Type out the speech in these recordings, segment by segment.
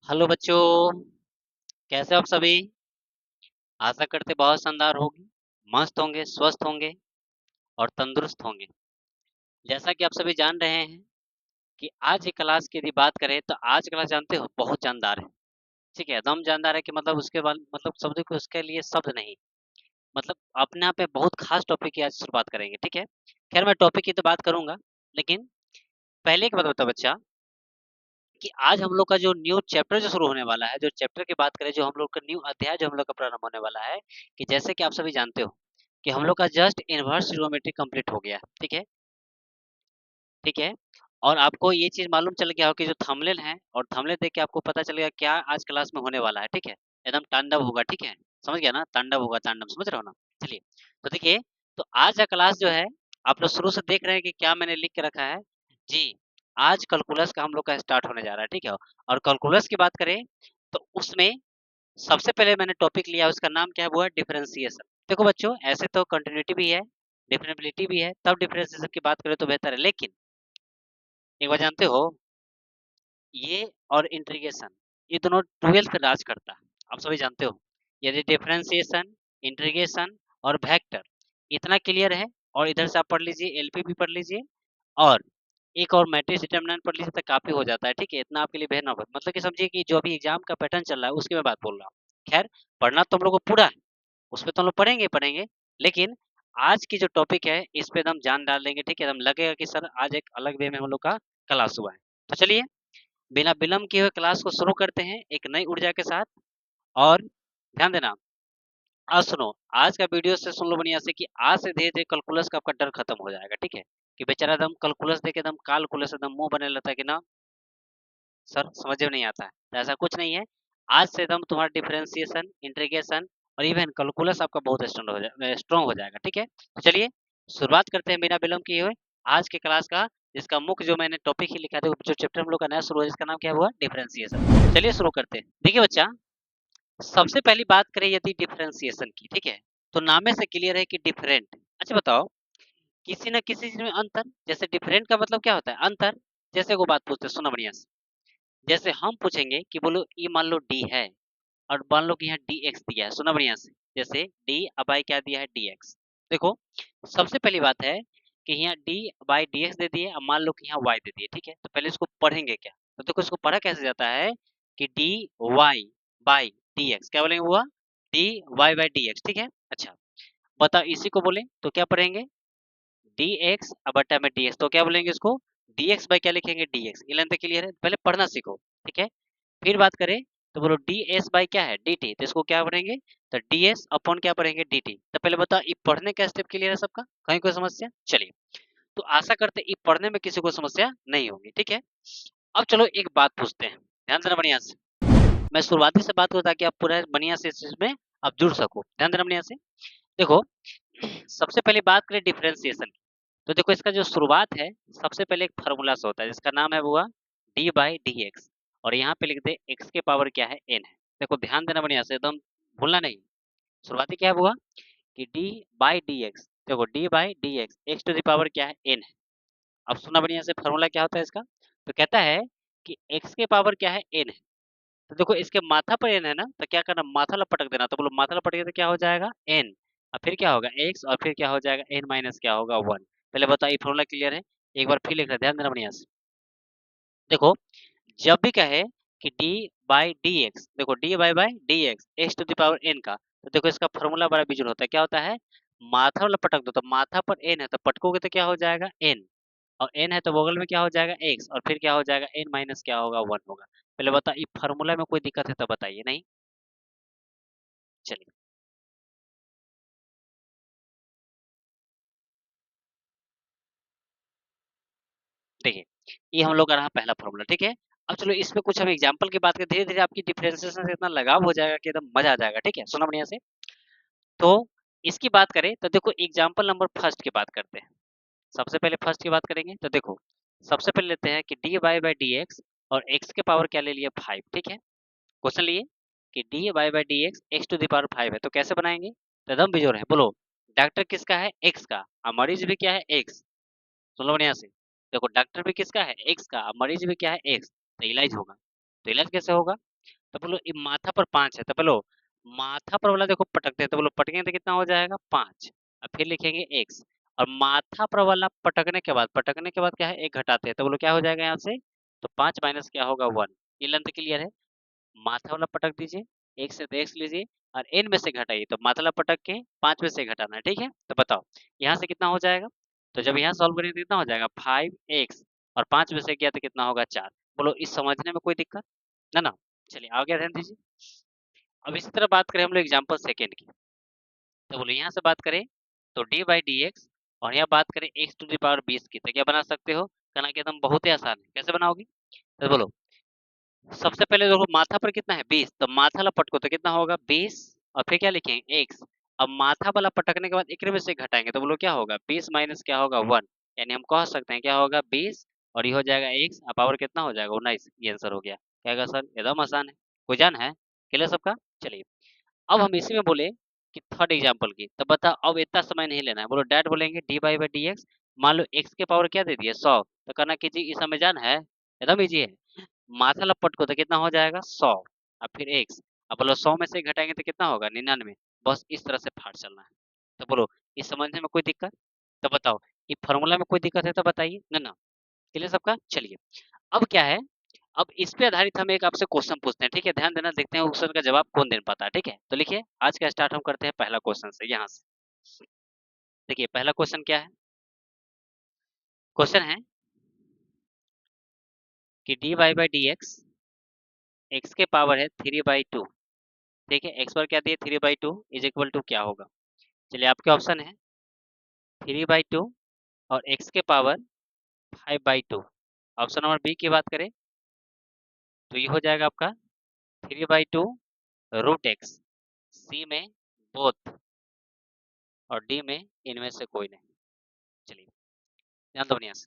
Hello बच्चों, कैसे हो आप सभी। आशा करते बहुत शानदार होंगे, मस्त होंगे, स्वस्थ होंगे और तंदुरुस्त होंगे। जैसा कि आप सभी जान रहे हैं कि आज की क्लास की यदि बात करें तो आज की क्लास जानते हो बहुत जानदार है। ठीक है, एकदम जानदार है कि मतलब उसके बाद मतलब शब्द को उसके लिए शब्द नहीं, मतलब अपने आप में बहुत खास टॉपिक की आज शुरुआत करेंगे। ठीक है, खैर मैं टॉपिक की तो बात करूंगा, लेकिन पहले एक बात बताओ बच्चा कि आज हम लोग का जो न्यू चैप्टर जो शुरू होने वाला है, जो चैप्टर की बात करें, जो हम लोग का न्यू अध्याय जो हम लोग का प्रारंभ होने वाला है, कि जैसे कि आप सभी जानते हो कि हम लोग का जस्ट इनवर्स ट्रिग्नोमेट्री कंप्लीट हो गया है। ठीक है, ठीक है। और आपको ये चीज मालूम चल गया हो कि जो थंबनेल है और थंबनेल देख के आपको पता चलेगा क्या आज क्लास में होने वाला है। ठीक है, एकदम तांडव होगा। ठीक है, समझ गया ना, तांडव होगा, तांडव, समझ रहे हो ना। चलिए, तो देखिए, तो आज का क्लास जो है आप लोग शुरू से देख रहे हैं कि क्या मैंने लिख के रखा है जी। आज कैलकुलस का हम लोग का स्टार्ट होने जा रहा है। ठीक है, और कैलकुलस की बात करें तो उसमें सबसे पहले मैंने टॉपिक लिया, उसका नाम क्या है, वो है डिफरेंशिएशन। देखो बच्चों, ऐसे तो कंटिन्यूटी भी है, डिफरेंबिलिटी भी है, तब डिफरेंशिएशन की बात करें तो बेहतर है। लेकिन एक बात जानते हो, ये और इंटीग्रेशन, ये दोनों ट्वेल्थ पे राज करता है, आप सभी जानते हो। यदि डिफरेंशिएशन, इंटीग्रेशन और वेक्टर इतना क्लियर है, और इधर से आप पढ़ लीजिए, एलपी भी पढ़ लीजिए, और एक और मैट्रिक्स डिटरमिनेंट पढ़ लीजिए, तो काफी हो जाता है। ठीक है, इतना आपके लिए बेहद मतलब कि समझिए कि जो अभी एग्जाम का पैटर्न चल रहा है उसकी मैं बात बोल रहा हूँ। खैर, पढ़ना तो हम लोग को पूरा है, उसपे तो हम लोग पढ़ेंगे पढ़ेंगे, लेकिन आज की जो टॉपिक है इस पे एकदम जान डाल देंगे। ठीक है, एकदम लगेगा कि सर आज एक अलग वे में हम लोग का क्लास हुआ है। तो चलिए, बिना विलंब किए हुए क्लास को शुरू करते हैं एक नई ऊर्जा के साथ। और ध्यान देना, आज सुनो, आज का वीडियो से सुन लो बढ़िया से कि आज से धीरे धीरे कैलकुलस का आपका डर खत्म हो जाएगा। ठीक है, कि बेचारा एकदम कैलकुलस देके एकदम कालकुलस एकदम मुंह बने रहता है कि ना सर समझ में नहीं आता है, तो ऐसा कुछ नहीं है। आज से एकदम तुम्हारा डिफरेंशिएशन, इंटीग्रेशन और इवन कैलकुलस आपका बहुत स्ट्रॉन्ग हो जाएगा। ठीक है, तो चलिए शुरुआत करते हैं बिना विलंब किए हुए आज के क्लास का, जिसका मुख्य जो मैंने टॉपिक ही लिखा था, जो चैप्टर हम लोग का नया शुरू है, जिसका नाम क्या हुआ, डिफरेंशिएशन। चलिए शुरू करते हैं। देखिए बच्चा, सबसे पहली बात करें यदि डिफरेंशिएशन की, ठीक है, तो नामे से क्लियर है कि डिफरेंट। अच्छा बताओ, किसी न किसी चीज में अंतर, जैसे डिफरेंट का मतलब क्या होता है, अंतर। जैसे को बात पूछते हैं, सुनो बढ़िया से। जैसे हम पूछेंगे कि बोलो ये मान लो डी है, और मान लो कि यहाँ dx दिया है, सुना बढ़िया से। जैसे d अब आई क्या दिया है, dx। देखो, सबसे पहली बात है कि यहाँ d बाई dx दे दिए, अब मान लो कि यहाँ y दे दिए। ठीक है, तो पहले इसको पढ़ेंगे क्या, तो देखो इसको पढ़ा कैसे जाता है कि dy बाई dx, क्या बोलेंगे हुआ, dy बाई dx। ठीक है, अच्छा बताओ, इसी को बोले तो क्या पढ़ेंगे, dx अब बटा में dx, तो क्या बोलेंगे इसको, dx बाई क्या लिखेंगे, dx। ये लेंथ क्लियर है, पहले पढ़ना सीखो। ठीक है, फिर बात करें तो बोलो ds बाई क्या है, dt, तो इसको क्या पढ़ेंगे, तो ds अपॉन क्या पढ़ेंगे, dt। तो पहले बताओ, ये पढ़ने का स्टेप क्लियर है सबका, कहीं कोई समस्या। चलिए, तो आशा करते हैं ये पढ़ने में किसी को समस्या नहीं होगी। ठीक है, अब चलो एक बात पूछते हैं, ध्यान देना बढ़िया से। मैं शुरुआती से बात करूँ ताकि आप पूरा बढ़िया से इस चीज में आप जुड़ सको, ध्यान देना बढ़िया से। देखो, सबसे पहले बात करें डिफरेंशिएशन की, तो देखो इसका जो शुरुआत है सबसे पहले एक फार्मूला से होता है, जिसका नाम है वो डी बाई डी एक्स, और यहाँ पे लिख दे एक्स के पावर क्या है, एन है। देखो ध्यान देना बढ़िया से, एकदम भूलना नहीं। शुरुआती क्या है हुआ कि डी बाई डी एक्स, देखो d by d x, x to the power क्या है, एन है। अब सुना बढ़िया से, फार्मूला क्या होता है इसका, तो कहता है कि एक्स के पावर क्या है, एन है। तो देखो इसके माथा पर एन है ना, तो क्या करना, माथा लपटक देना, तो बोलो माथा लपट तो क्या हो जाएगा, एन, और फिर क्या होगा एक्स, और फिर क्या हो जाएगा, एन माइनस क्या होगा, वन। पहले बताओ ये फॉर्मूला क्लियर है, एक बार फिर लिख रहे, ध्यान देना बढ़िया से। देखो, जब भी कहे कि डी बाई डी एक्स, देखो d by d x, x to the power n का, तो देखो इसका फॉर्मूला बड़ा बिजुल होता है, क्या होता है, माथा वाला पटक दो, तो माथा पर एन है तो पटकोगे तो क्या हो जाएगा, एन, और एन है तो बगल में क्या हो जाएगा, एक्स, और फिर क्या हो जाएगा, एन माइनस क्या होगा, वन होगा। पहले बताओ ये फार्मूला में कोई दिक्कत है तो बताइए, नहीं। चलिए, देखिए, ये हम लोग का रहा पहला फॉर्मूला। ठीक है, अब चलो इसमें कुछ हम एग्जांपल की बात करें, धीरे धीरे आपकी डिफरेंशिएशन से इतना लगाव हो जाएगा कि एकदम मजा आ जाएगा। ठीक है, सुना बढ़िया से। तो इसकी बात करें तो देखो एग्जांपल नंबर फर्स्ट की बात करते हैं। सबसे पहले फर्स्ट की बात करेंगे तो देखो, सबसे पहले लेते हैं कि d y by d x, और एक्स के पावर क्या ले लिया, फाइव। ठीक है, क्वेश्चन लिए कि d y by d x, x to the power five है, तो कैसे बनाएंगे, तो एकदम बिजोर है। बोलो, डॉक्टर किसका है, एक्स का, और मरीज भी क्या है, एक्स। सुन लो बढ़िया से, देखो डॉक्टर भी किसका है, एक्स का, मरीज भी क्या है, एक्स, तो इलाज होगा। तो इलाज कैसे होगा, तो बोलो ये माथा पर 5 है, तो बोलो माथा पर वाला देखो पटकते हैं, तो बोलो पटकेंगे तो कितना हो जाएगा 5, और फिर लिखेंगे x, और माथा पर वाला पटकने के बाद क्या है 1 घटाते हैं, तो बोलो क्या हो जाएगा यहाँ से, तो 5 माइनस क्या होगा 1। ये लेंथ क्लियर है। माथा वाला पटक दीजिए, एक से तो x लीजिए और n में से घटाइए, तो माथा वाला पटक के 5 में से घटाना है, ठीक है। तो बताओ यहाँ से कितना हो जाएगा, तो जब यहाँ सॉल्व करेंगे तो कितना हो जाएगा 5x, और 5 में से गया तो कितना होगा 4। बोलो इस समझने में कोई दिक्कत ना ना। चलिए आगे ध्यान दीजिए। अब इसी तरह बात करें हम लोग एग्जाम्पल सेकेंड की, तो बोलो यहाँ से बात करें तो डी बाई डी एक्स, और यहाँ बात करें एक्स टू दी पावर 20 की, तो क्या बना सकते हो, कहना कि एकदम बहुत ही आसान है, कैसे बनाओगे, तो बोलो सबसे पहले देखो माथा पर कितना है 20, तो माथा वाला पटको तो कितना होगा 20, और फिर क्या लिखेंगे x। अब माथा वाला पटकने के बाद एक में से घटाएंगे, तो बोलो क्या होगा 20 माइनस क्या होगा 1, यानी हम कह सकते हैं क्या होगा 20, और ये हो जाएगा x, अब पावर कितना हो जाएगा 19। ये आंसर हो गया। क्या होगा सर, एकदम आसान है, कोई जान है, क्लियर सबका। चलिए अब हम इसी में बोले कि थर्ड एग्जाम्पल की, तो बता अब इतना समय नहीं लेना है, बोलो डैट बोलेंगे D by by d x, मान लो x के पावर क्या दे दिए 100, तो कहना कि जी इस समय जान है, एकदम इजी है। माथा लपट को तो कितना हो जाएगा 100, और फिर x, अब बोलो 100 में से घटाएंगे तो कितना होगा 99। बस इस तरह से फाड़ चलना है। तो बोलो इस समझने में कोई दिक्कत, तो बताओ ये फॉर्मूला में कोई दिक्कत है तो बताइए ना ना, क्लियर सबका। चलिए अब क्या है, अब इस पे आधारित हम एक आपसे क्वेश्चन पूछते हैं, ठीक है, ध्यान देना, देखते हैं क्वेश्चन का जवाब कौन दे पाता है, ठीक है। तो लिखिए आज का स्टार्ट हम करते हैं पहला क्वेश्चन से, यहाँ से देखिए पहला क्वेश्चन क्या है, क्वेश्चन है कि d y by d x के पावर है 3/2, ठीक है, एक्स पर क्या दिए 3/2 इज इक्वल टू क्या होगा। चलिए आपके ऑप्शन है 3/2 और एक्स के पावर 5/2। ऑप्शन नंबर बी की बात करें तो ये हो जाएगा आपका 3/2 रूट एक्स, सी में बोथ, और डी में इनमें से कोई नहीं। चलिए ध्यान दो बढ़िया से,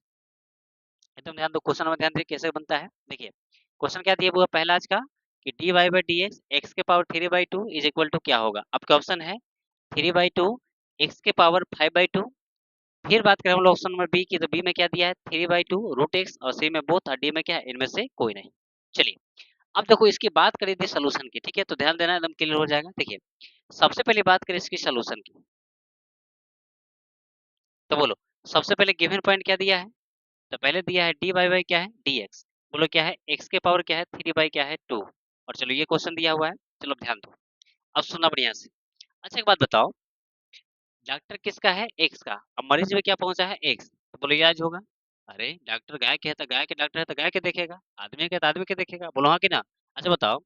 एकदम ध्यान दो, क्वेश्चन में ध्यान दे कैसे बनता है। देखिए क्वेश्चन क्या दिया हुआ पहला आज का, कि d y by d x, x के पावर 3/2 इज इक्वल टू क्या होगा। आपका ऑप्शन है 3/2 एक्स के पावर 5/2। फिर बात करें हम लोग ऑप्शन नंबर बी की, तो बी में क्या दिया है 3/2 रूट एक्स, और सी में बोथ, और डी में क्या है इनमें से कोई नहीं। चलिए अब देखो इसकी बात करें थी सोल्यूशन की, ठीक है, तो ध्यान देना एकदम क्लियर हो जाएगा। देखिए सबसे पहले बात करें इसकी सोल्यूशन की, तो बोलो सबसे पहले गिवन पॉइंट क्या दिया है, तो पहले दिया है डी वाई बाई क्या है डी एक्स, बोलो क्या है एक्स के पावर क्या है 3 बाई क्या है 2, और चलो ये क्वेश्चन दिया हुआ है, चलो अब ध्यान दो, अब सुनना बढ़िया से। अच्छा एक बात बताओ, डॉक्टर किसका है एक्स का, अब मरीज में क्या पहुंचा है एक्स, तो बोलो ये आज होगा। अरे डॉक्टर गाय के है तो गाय के, डॉक्टर है तो गाय के देखेगा, आदमी के तो आदमी के देखेगा, बोलो हाँ कि ना। अच्छा बताओ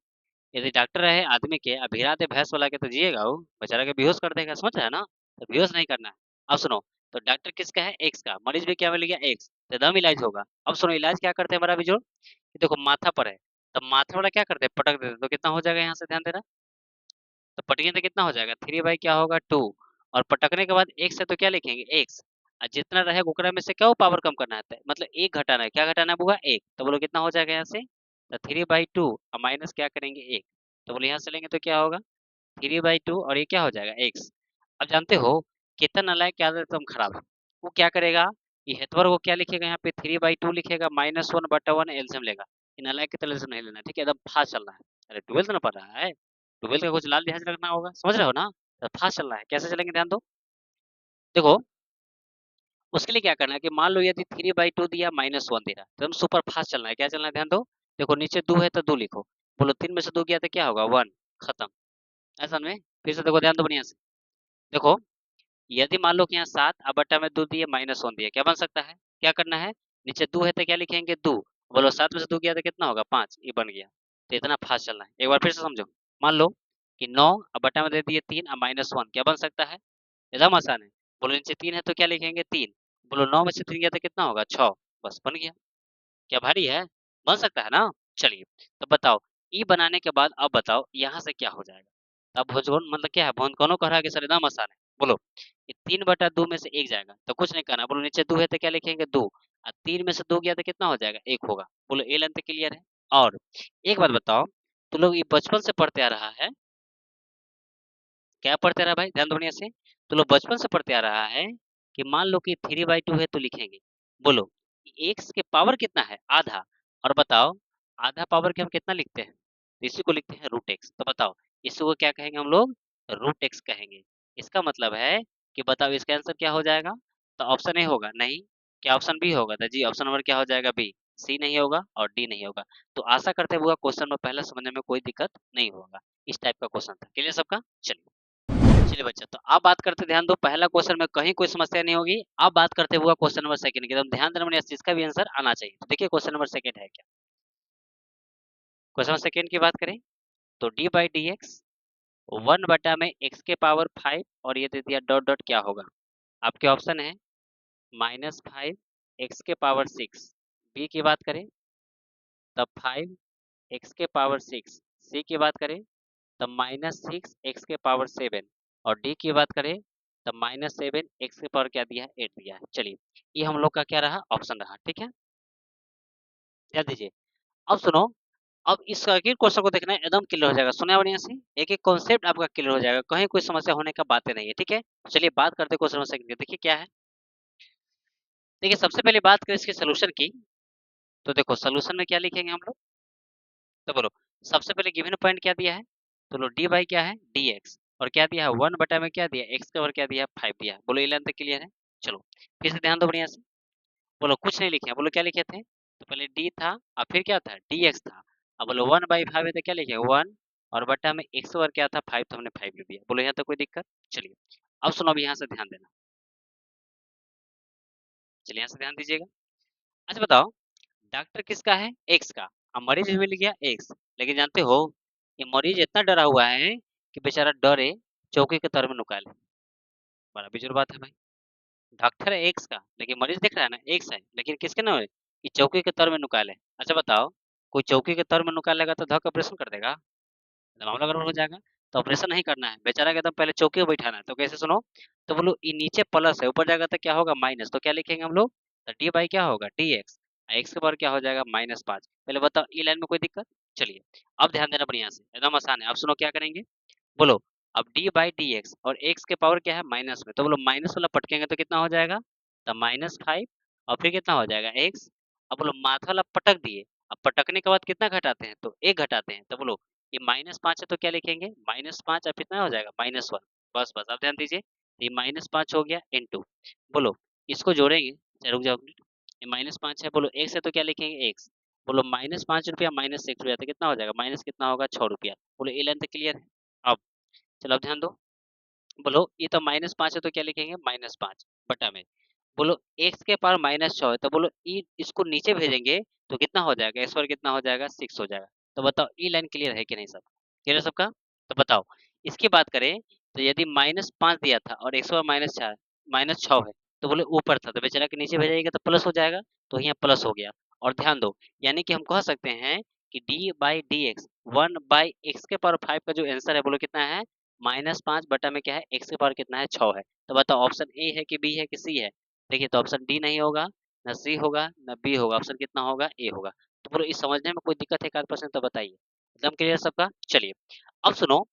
यदि डॉक्टर है आदमी के, अब भिड़ा दे भैंस वाला के, तो जिएगा वो बेचारा के, बेहोश कर देगा, समझ रहा है ना, तो बेहोश नहीं करना है। अब सुनो, तो डॉक्टर किसका है एक्स का, मरीज भी क्या मिल गया एक्स, तो दम इलाज होगा। अब सुनो इलाज क्या करते हैं हमारा भी जो, कि देखो माथा पर है, तो माथा वाला क्या करते हैं पटक देते हैं, तो कितना हो जाएगा यहाँ से ध्यान देना, तो पटकेंगे तो कितना हो जाएगा 3 बाई क्या होगा 2, और पटकने के बाद एक्स है तो क्या लिखेंगे एक्स, और जितना रहे उकरा में से क्या वो पावर कम करना है, मतलब एक घटाना है, क्या घटाना है बुआ एक, तो बोलो कितना हो जाएगा यहाँ से, तो 3/2 और माइनस क्या करेंगे एक, तो बोलो यहाँ से लेंगे तो क्या होगा 3/2, और ये क्या हो जाएगा एक्स। अब जानते हो कितना नालायक क्या आदत एकदम खराब है, वो क्या करेगा, ये हेतवर को क्या लिखेगा यहाँ पे 3/2 लिखेगा, -1/1 एलसीएम लेगा। ये नालायक की तरह से नहीं लेना, ठीक है, एकदम फास्ट चलना है। अरे ट्वेल्थ ना पढ़ रहा है, ट्वेल्थ का कुछ लाल लिहाज रखना होगा, समझ रहे हो ना, तो फास्ट चलना है, कैसे चलेंगे ध्यान दो। देखो उसके लिए क्या करना है कि मान लो यदि 3/2 दिया -1 दे रहा, तो हम सुपर फास्ट चलना है, क्या चलना है ध्यान दो। देखो नीचे 2 है तो 2 लिखो, बोलो 3 में से 2 गया तो क्या होगा 1, खत्म। ऐसा में फिर से देखो ध्यान दो बढ़िया से, देखो यदि मान लो कि यहाँ 7 अब बट्टा में 2 दिए -1 दिया, क्या बन सकता है, क्या करना है, नीचे 2 है तो क्या लिखेंगे 2, बोलो 7 में से 2 गया तो कितना होगा 5, ये बन गया। तो इतना फास्ट चलना है, एक बार फिर से समझो, मान लो कि 9 अब बट्टा में दे दिए 3 अब -1, क्या बन सकता है, एकदम आसान है, बोलो नीचे 3 है तो क्या लिखेंगे 3, बोलो 9 में से 3 गया तो कितना होगा 6, बस बन गया। क्या भारी है, बन सकता है ना। चलिए तो बताओ ई बनाने के बाद अब बताओ यहाँ से क्या हो जाएगा, अब भुजगोन मतलब क्या है, भुनकोनों कह रहा है कि सर एकदम आसान है, बोलो ये 3/2 में से एक जाएगा तो कुछ नहीं करना, बोलो नीचे 2 है तो क्या लिखेंगे 2, और 3 में से 2 गया तो कितना हो जाएगा 1 होगा, बोलो ए लेंथ क्लियर है। और एक बात बताओ, तो लोग ये बचपन से पढ़ते आ रहा है, क्या पढ़ते आ रहा है भाई, ध्यान दो बढ़िया से, तो लोग बचपन से पढ़ते आ रहा है कि मान लो कि 3/2 है तो लिखेंगे, बोलो एक्स के पावर कितना है, आधा। और बताओ आधा पावर के हम कितना लिखते हैं, तो इसी को लिखते हैं रूट एक्स। तो बताओ इसी को क्या कहेंगे हम लोग, रूट एक्स कहेंगे। इसका मतलब है कि बताओ इसका आंसर क्या हो जाएगा, तो ऑप्शन ए होगा नहीं, क्या ऑप्शन बी होगा, तो जी ऑप्शन नंबर क्या हो जाएगा, बी। सी नहीं होगा और डी नहीं होगा। तो आशा करते हुए क्वेश्चन में पहले समझने में कोई दिक्कत नहीं होगा। इस टाइप का क्वेश्चन था, क्लियर सबका। चलिए चलिए बच्चा, तो आप बात करते, ध्यान दो, पहला क्वेश्चन में कहीं कोई समस्या नहीं होगी। आप बात करते हुआ क्वेश्चन नंबर सेकंड की, एकदम ध्यान देना, इस चीज का भी आंसर आना चाहिए। तो देखिए क्वेश्चन नंबर सेकंड है क्या, क्वेश्चन नंबर सेकंड की बात करें तो डी बाई डी एक्स 1 बटा में एक्स के पावर 5 और ये दे दिया डॉट डॉट, क्या होगा। आपके ऑप्शन है -5 एक्स के पावर 6, बी की बात करें तब 5 एक्स के पावर 6, सी की बात करें तब -6 एक्स के पावर 7 और डी की बात करें तब -7 एक्स के पावर क्या दिया है, 8 दिया है। चलिए ये हम लोग का क्या रहा, ऑप्शन रहा, ठीक है, ध्यान दीजिए। अब सुनो, अब इस सर्किट क्वेश्चन को देखना है, एकदम क्लियर हो जाएगा, सुना बढ़िया से, एक एक कॉन्सेप्ट आपका क्लियर हो जाएगा, कहीं कोई समस्या होने का बातें नहीं है, ठीक है। चलिए बात करते हैं क्वेश्चन नंबर सेकंड की, देखिए क्या है। देखिए सबसे पहले बात करें इसके सोल्यूशन की, तो देखो सोल्यूशन में क्या लिखेंगे हम लोग, तो बोलो सबसे पहले गिवन पॉइंट क्या दिया है, तो लो डी बाई क्या है, डी एक्स, और क्या दिया है 1 बटा में क्या दिया, एक्स का और क्या दिया, 5 दिया है। बोलो ये लेंथ क्लियर है। चलो फिर से ध्यान दो बढ़िया से, बोलो कुछ नहीं लिखे हैं, बोलो क्या लिखे थे, तो पहले डी था और फिर क्या था, डी एक्स था। अब बोलो 1/5 है तो क्या लिखे 1, और बटा में एक्स और क्या था 5, तो हमने 5 लिख दिया। बोलो यहाँ तक कोई दिक्कत। चलिए अब सुनो, अब यहाँ से ध्यान देना, चलिए यहाँ से ध्यान दीजिएगा। अच्छा बताओ डॉक्टर किसका है, एक्स का, अब मरीज भी मिल गया एक्स, लेकिन जानते हो ये मरीज इतना डरा हुआ है कि बेचारा डरे चौकी के तर में नुका ले। बड़ा बेजोर बात है भाई, डॉक्टर है एक्स का लेकिन मरीज देख रहा है ना एक्स है, लेकिन किसके नाम है, कि चौकी के तर में नुका ले। अच्छा बताओ कोई चौकी के तर में नुका लेगा तो धक ऑपरेशन कर देगा, तो मामला गड़बड़ हो जाएगा। तो ऑपरेशन नहीं करना है, बेचारा के एकदम पहले चौकी पे बैठाना है। तो कैसे सुनो, तो बोलो ये नीचे प्लस है, ऊपर जाएगा तो क्या होगा माइनस, तो क्या लिखेंगे हम लोग, तो डी बाई क्या होगा, डी एक्स, एक्स के पावर क्या हो जाएगा -5। पहले बताओ ये लाइन में कोई दिक्कत। चलिए अब ध्यान देना बढ़िया से, एकदम आसान है। अब सुनो क्या करेंगे, बोलो अब डी बाई डी एक्स और एक्स के पावर क्या है माइनस में, तो बोलो माइनस वाला पटकेंगे तो कितना हो जाएगा, तो -5 और फिर कितना हो जाएगा एक्स। अब बोलो माथ वाला पटक दिए, अब पटकने के बाद कितना घटाते हैं, तो एक घटाते हैं, तो बोलो ये -5 है तो क्या लिखेंगे -5 और कितना हो जाएगा -1। बस बस अब ध्यान दीजिए, ये -5 हो गया इनटू, बोलो इसको जोड़ेंगे, चलो रुक जाओ मिनट, ये -5 है, बोलो एक्स है तो क्या लिखेंगे एक्स, बोलो -5 रुपया -6 रुपया तो कितना हो जाएगा, माइनस कितना होगा 6 रुपया। बोलो ये लेंथ क्लियर है। अब चलो अब ध्यान दो, बोलो ये तो -5 है तो क्या लिखेंगे -5 बटा में, बोलो एक्स के पावर -6 है तो बोलो ई इसको नीचे भेजेंगे तो कितना हो जाएगा, एक्स पर कितना हो जाएगा 6 हो जाएगा। तो बताओ ई लाइन क्लियर है कि नहीं सब, क्लियर है सबका। तो बताओ इसकी बात करें तो यदि -5 दिया था और एक्स पर -6 है, तो बोले ऊपर था तो बेचारा के नीचे भेजाइएगा तो प्लस हो जाएगा, तो यहाँ प्लस हो गया। और ध्यान दो यानी कि हम कह सकते हैं कि d by d x 1/x के पावर 5 का जो आंसर है बोलो कितना है, -5 बटा में क्या है एक्स के पावर कितना है 6 है। तो बताओ ऑप्शन ए है कि बी है कि सी है, देखिए तो ऑप्शन डी नहीं होगा, ना सी होगा, ना बी होगा, ऑप्शन कितना होगा, ए होगा। तो बोलो इस समझने में कोई दिक्कत है 1% तो बताइए, एकदम क्लियर सबका। चलिए अब सुनो,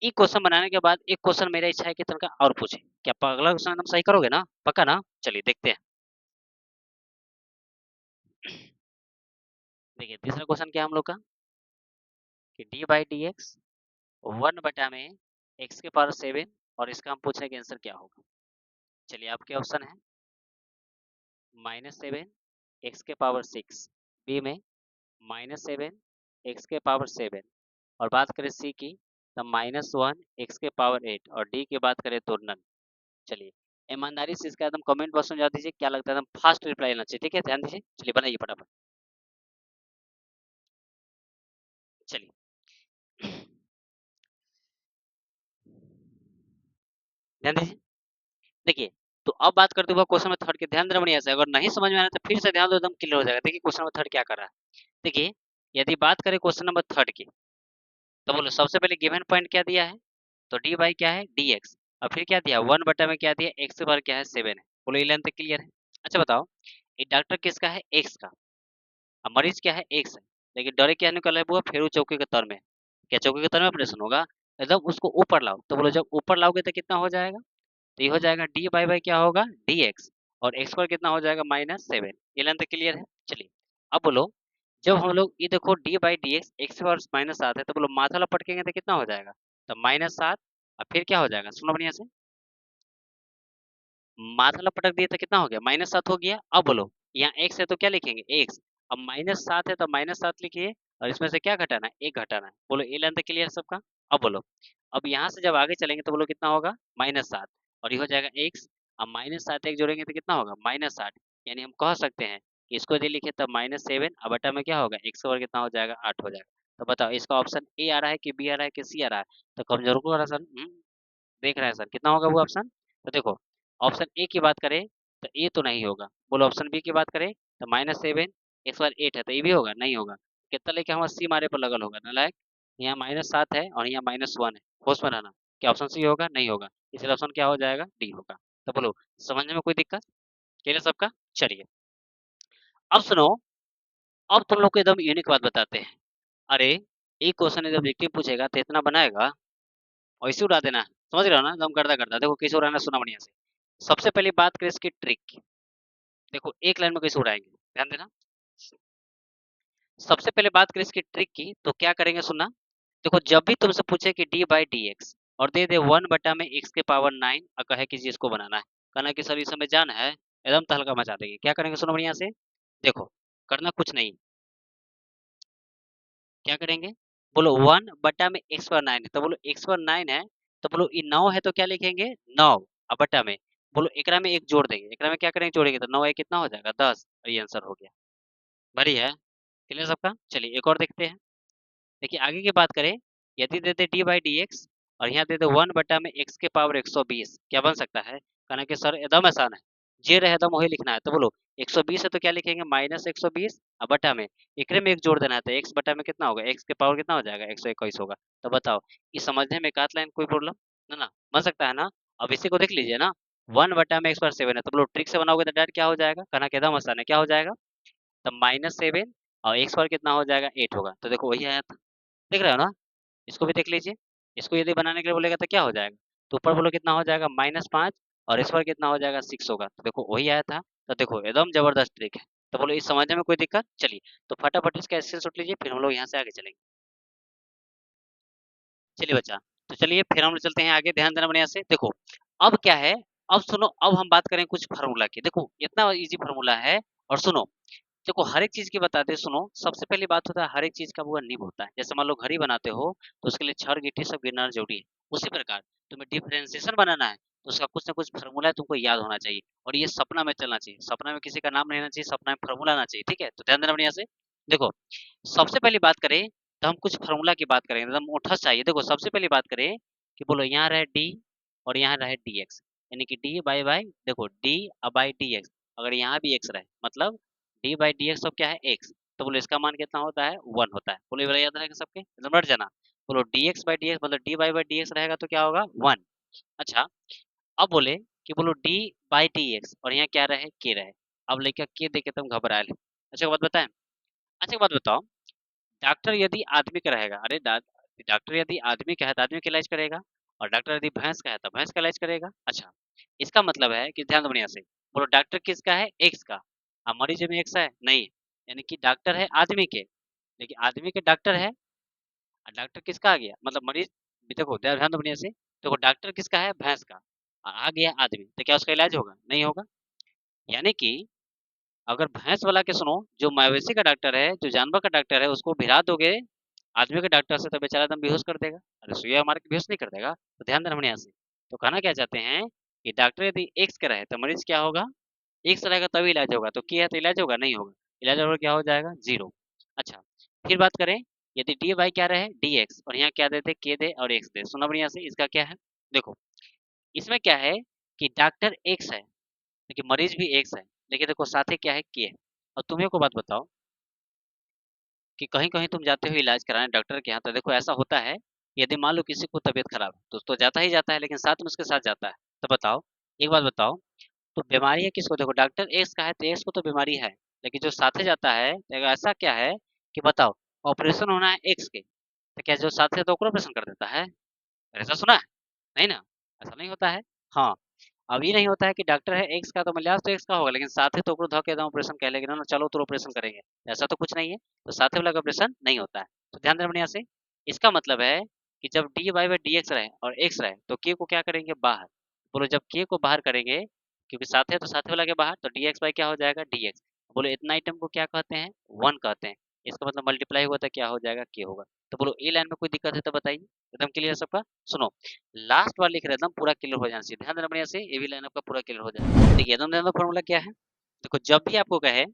एक क्वेश्चन बनाने के बाद एक क्वेश्चन मेरा इच्छा है कि तनका और पूछे, क्या आप अगला क्वेश्चन एकदम सही करोगे ना, पक्का ना। चलिए देखते हैं। देखिए तीसरा क्वेश्चन क्या है हम लोग का, कि डी बाई डी एक्स 1 बटा में एक्स के पावर 7 और इसका हम पूछ रहे हैं कि आंसर क्या होगा। चलिए आपके ऑप्शन है -7 एक्स के पावर 6, बी में -7 एक्स के पावर 7, और बात करें सी की तो -1 एक्स के पावर 8, और डी की बात करें तो नन। चलिए ईमानदारी से इसका एकदम कमेंट बॉक्स में जवाब दीजिए, क्या लगता है, एकदम फास्ट रिप्लाई लेना चाहिए, ठीक है, ध्यान दीजिए। चलिए बनाइए फटाफट, चलिए ध्यान दीजिए। देखिए तो अब बात करते हुए क्वेश्चन नंबर थर्ड के, ध्यान देना बढ़िया से, अगर नहीं समझ में आ रहा है तो फिर से ध्यान दो, एकदम क्लियर हो जाएगा। देखिए क्वेश्चन नंबर थर्ड क्या कर रहा है, देखिए यदि बात करें क्वेश्चन नंबर थर्ड की, तो बोलो सबसे पहले गिवन पॉइंट क्या दिया है, तो डी बाई क्या है डी एक्स, और फिर क्या दिया 1 बटा में क्या दिया एक्स के बार क्या है 7 है। बोलो ये लेंथ क्लियर है। अच्छा बताओ ये डॉक्टर किसका है, एक्स का, अब मरीज क्या है एक्स है, लेकिन डरे क्या निकल है, वो फेरू चौकी के तर में, क्या चौकी के तर में ऑपरेशन होगा, जब उसको ऊपर लाओ, तो बोलो जब ऊपर लाओगे तो कितना हो जाएगा, तो ये हो जाएगा डी बाई बाई क्या होगा डी एक्स, और एक्स स्क्वायर कितना हो जाएगा -7। ये लेंथ क्लियर है। चलिए अब बोलो, जब हम लोग ये देखो d by d x square -7 है, तो बोलो माथा लपटेंगे तो कितना हो जाएगा, तो -7। और फिर क्या हो जाएगा, सुनो बढ़िया से, माथा लपटक दिए तो कितना हो गया, -7 हो गया। अब बोलो यहाँ x है तो क्या लिखेंगे, x। अब -7 है तो -7 लिखिए, और इसमें से क्या घटाना है, एक घटाना है। बोलो ये लेंथ क्लियर सबका। अब बोलो, अब यहाँ से जब आगे चलेंगे तो बोलो कितना होगा, -7, और ये हो जाएगा x। अब -7 एक जोड़ेंगे तो कितना होगा, -8। यानी हम कह सकते हैं कि इसको यदि लिखे तब -7, अब बटा में क्या होगा, x स्क्वायर कितना हो जाएगा, 8 हो जाएगा। तो बताओ इसका ऑप्शन ए आ रहा है कि बी आ रहा है कि सी आ रहा है, तो कमजोर को रहा सर, देख रहे हैं सर कितना होगा वो ऑप्शन। तो देखो ऑप्शन ए की बात करें तो ए तो नहीं होगा। बोलो ऑप्शन बी की बात करें तो -7, एक बार 8 है तो ये भी होगा, नहीं होगा। कितना लेके हम 80 मारे पर लगल होगा नालायक। यहाँ -7 है और यहाँ -1 है, होश में रहना। क्या ऑप्शन सी होगा, नहीं होगा। इसलिए ऑप्शन क्या हो जाएगा, डी होगा। तो बोलो समझने में कोई दिक्कत, क्लियर सबका। चलिए अब सुनो, अब तुम लोग को एकदम यूनिक बात बताते हैं। अरे एक क्वेश्चन जब ऑब्जेक्टिव पूछेगा तो इतना बनाएगा और इसे उड़ा देना, समझ रहे हो ना, एकदम करता करता। देखो कैसे उड़ाना, सुना बढ़िया से। सबसे पहली बात करें इसकी ट्रिक की। देखो एक लाइन में कैसे उड़ाएंगे, ध्यान देना। सबसे पहले बात करें इसकी ट्रिक की, तो क्या करेंगे सुनना। देखो जब भी तुमसे पूछे कि डी बाई डी एक्स और दे दे 1/में एक्स के पावर 9 और कहे कि जी इसको बनाना है, कहना कि सर इस समय जान है, एकदम तहलका मचा देंगे। क्या करेंगे सुनो बढ़िया से। देखो करना कुछ नहीं, क्या करेंगे, बोलो 1/में एक्स पावर 9 है, तो बोलो एक्स पावर 9 है, तो बोलो ये 9 है तो क्या लिखेंगे, 9। अब बटा में बोलो एकरा में एक जोड़ देंगे, एकरा में क्या करेंगे, जोड़ेंगे तो 9 एक कितना हो जाएगा, 10, और ये आंसर हो गया। भरी है, क्लियर सबका। चलिए एक और देखते हैं। देखिए आगे की बात करें, यदि देते डी बाई डी एक्स और यहाँ देते 1/में एक्स के पावर 120, क्या बन सकता है, कहना कि सर एकदम आसान है, जे रहे एकदम वही लिखना है। तो बोलो 120 है तो क्या लिखेंगे, -120, अब बटा में एकरे में एक जोड़ देना है, तो एक्स बटा में कितना होगा, एक्स के पावर कितना हो जाएगा, 121 होगा। तो बताओ ये समझने में एक लाइन कोई प्रॉब्लम ना, ना बन सकता है ना। अब इसी को देख लीजिए ना, 1/में एक्स पावर 7 है, तो बोलो ट्रिक से बनाओगे तो डायरेक्ट क्या हो जाएगा, कहना कि एकदम आसान है, क्या हो जाएगा, तो -7 और एक्स पावर कितना हो जाएगा, 8 होगा। तो देखो वही आया था, देख रहे हो ना। इसको भी देख लीजिए, इसको यदि बनाने के लिए बोलेगा तो क्या हो जाएगा, तो ऊपर बोलो कितना हो जाएगा, -5, और इस पर कितना हो जाएगा, 6 होगा। तो देखो वही आया था। तो देखो एकदम जबरदस्त ट्रिक है। तो बोलो इस समझने में कोई दिक्कत। चलिए तो फटाफट इसका स्क्रीनशॉट लीजिए, फिर हम लोग यहाँ से आगे चलेंगे। चलिए बच्चा, तो चलिए फिर हम लोग चलते हैं आगे, ध्यान देना बढ़िया से। देखो अब क्या है, अब सुनो, अब हम बात करें कुछ फार्मूला की। देखो इतना इजी फार्मूला है, और सुनो, देखो हर एक चीज की बताते हैं, सुनो। सबसे पहली बात होता है हर एक चीज का वो नींव होता है। जैसे मान लो घड़ी बनाते हो तो उसके लिए छड़ गिट्टी सब गिरना जरूरी है। उसी प्रकार तुम्हें डिफरेंशिएशन बनाना है तो उसका कुछ ना कुछ फार्मूला तुमको याद होना चाहिए, और ये सपना में चलना चाहिए। सपना में किसी का नाम नहीं आना चाहिए, सपना में फार्मूला आना चाहिए, ठीक है। तो ध्यान देना बढ़िया से। देखो सबसे पहली बात करें तो हम कुछ फार्मूला की बात करेंगे, एकदम उठा चाहिए। देखो सबसे पहली बात करें कि बोलो यहाँ रहे डी और यहाँ रहे डी एक्स, यानी कि डी बाई बाई, देखो डी बाई डी एक्स, अगर यहाँ भी एक्स रहे मतलब डी बाई डी एक्स, तो क्या है एक्स, तो बोलो इसका मान कितना होता है, 1 होता है। बोलो ये वाला याद रहेगा सबके, एकदम रट जाना। बोलो D x by d x मतलब डी बाई डी एक्स रहेगा तो क्या होगा, 1। अच्छा अब बोले कि बोलो डी बाई डी एक्स और यहाँ क्या रहे, के रहे। अब लेके के देखे तुम घबराए। अच्छा एक बात बताएं, अच्छा एक बात बताओ, डॉक्टर यदि आदमी का रहेगा, अरे डॉक्टर यदि आदमी का है तो आदमी का इलाज करेगा, और डॉक्टर यदि भैंस का है तो भैंस का इलाज करेगा। अच्छा इसका मतलब है कि ध्यान दो बढ़िया से, बोलो डॉक्टर किसका है, एक्स का, अब मरीज में एक्स है नहीं, यानी कि डॉक्टर है आदमी के, लेकिन आदमी के डॉक्टर है, और डॉक्टर किसका आ गया, मतलब मरीज। देखो ध्यान दो बढ़िया से, देखो डॉक्टर किसका है, भैंस का, आ गया आदमी, तो क्या उसका इलाज होगा, नहीं होगा। यानी कि अगर भैंस वाला के सुनो, जो मवेशी का डॉक्टर है, जो जानवर का डॉक्टर है, उसको भिड़ा दोगे आदमी के डॉक्टर से तो बेचारा एकदम बेहोश कर देगा। अरे सुइया मार के बेहोश नहीं कर देगा। तो ध्यान देना बढ़िया से। तो कहना क्या चाहते हैं कि डॉक्टर यदि एक्स का रहे तो मरीज क्या होगा, एक्स रहेगा तभी इलाज होगा, तो क्या है तो इलाज होगा, नहीं होगा। इलाज होगा क्या हो जाएगा, 0। अच्छा फिर बात करें, यदि डी बाई क्या रहे, डी एक्स, और यहाँ क्या देते, के दे और एक्स दे, सुना बढ़िया से। इसका क्या है, देखो इसमें क्या है कि डॉक्टर एक्स है लेकिन मरीज भी एक्स है, लेकिन देखो साथ ही क्या है, के है। और तुम्हें को बात बताओ कि कहीं-कहीं तुम जाते हो इलाज कराने डॉक्टर के यहाँ, तो देखो ऐसा होता है, यदि मान लो किसी को तबीयत खराब है तो जाता ही जाता है, लेकिन साथ में उसके साथ जाता है। तो बताओ एक बात बताओ, तो बीमारी है किसको, देखो डॉक्टर एक्स का है तो एक्स को तो बीमारी है, लेकिन जो साथे जाता है तो ऐसा क्या है कि बताओ, ऑपरेशन होना है एक्स के, तो क्या जो साथ है तो ऑपरेशन कर देता है, ऐसा सुना है, नहीं ना, ऐसा नहीं होता है। हाँ अब ये नहीं होता है कि डॉक्टर है एक्स का तो मल्यास तो एक्स का होगा, लेकिन साथे तो ओकरो ध के एकदम ऑपरेशन कह लेगा ना, चलो तो ऑपरेशन करेंगे, ऐसा तो कुछ नहीं है। तो साथे वाला का ऑपरेशन नहीं होता है। तो ध्यान देना बढ़िया से। इसका मतलब है कि जब d y by d x रहे और एक्स रहे तो के को क्या करेंगे, बाहर। बोलो जब के को बाहर करेंगे, क्योंकि साथे है तो साथे वाला के बाहर, तो डी एक्स बाई क्या हो जाएगा, डी एक्स। बोलो इतना आइटम को क्या कहते हैं, वन कहते हैं। इसका मतलब मल्टीप्लाई हुआ था क्या हो जाएगा, के होगा। तो बोलो ए लाइन में कोई दिक्कत है तो बताइए, एकदम क्लियर सबका। सुनो, लास्ट बार लिख रहे एकदम पूरा क्लियर हो जाना चाहिए, ध्यान देना बढ़िया से, ये भी लाइन आपका पूरा क्लियर हो जाए। देखिए एकदम ध्यान दो, फॉर्मूला क्या है। देखो जब भी आपको कहे